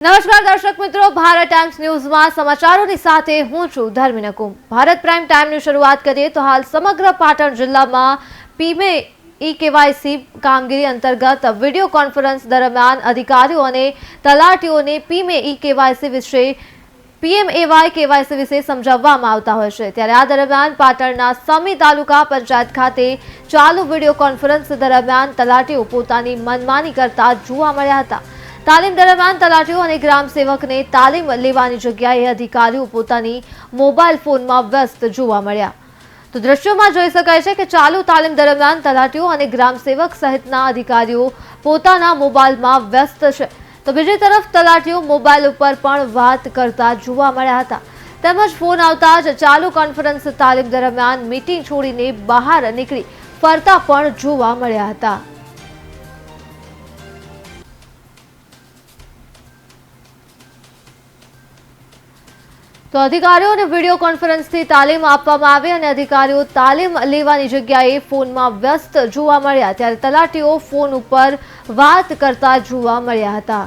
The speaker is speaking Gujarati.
નમસ્કાર દર્શક મિત્રો, ભારત ટાઈમ્સ ન્યૂઝમાં સમાચારોની સાથે હું છું ધર્મી નકુમ। ભારત પ્રાઇમ ટાઈમની શરૂઆત કરીએ તો હાલ સમગ્ર પાટણ જિલ્લામાં પીમે ઈ-કેવાયસી કામગીરી અંતર્ગત વિડીયો કોન્ફરન્સ દરમિયાન અધિકારીઓ અને તલાટીઓને પીમે ઈ-કેવાયસી વિશે પીએમએવાય કેવાયસી વિશે સમજાવવામાં આવતા હોય છે। ત્યારે આ દરમિયાન પાટણના સમી તાલુકા પંચાયત ખાતે ચાલુ વિડીયો કોન્ફરન્સ દરમિયાન તલાટીઓ પોતાની મનમાની કરતા જોવા મળ્યા હતા। તાલીમ દરમિયાન તલાટીઓ અને ગ્રામ સેવકને તાલીમ લેવાની જગ્યાએ અધિકારીઓ પોતાની મોબાઈલ ફોનમાં વ્યસ્ત જોવા મળ્યા। તો દ્રશ્યોમાં જોઈ શકાય છે કે ચાલુ તાલીમ દરમિયાન તલાટીઓ અને ગ્રામ સેવક સહિતના અધિકારીઓ પોતાના મોબાઈલમાં વ્યસ્ત છે, તો બીજી તરફ તલાટીઓ મોબાઈલ ઉપર પણ વાત કરતા જોવા મળ્યા હતા। તેમજ ફોન આવતા જ ચાલુ કોન્ફરન્સ તાલીમ દરમિયાન મીટિંગ છોડીને બહાર નીકળી ફરતા પણ જોવા મળ્યા હતા। તો અધિકારીઓને વિડીયો કોન્ફરન્સથી તાલીમ આપવામાં આવી અને અધિકારીઓ તાલીમ લેવાની જગ્યાએ ફોનમાં વ્યસ્ત જોવા મળ્યા, ત્યારે તલાટીઓ ફોન ઉપર વાત કરતા જોવા મળ્યા હતા।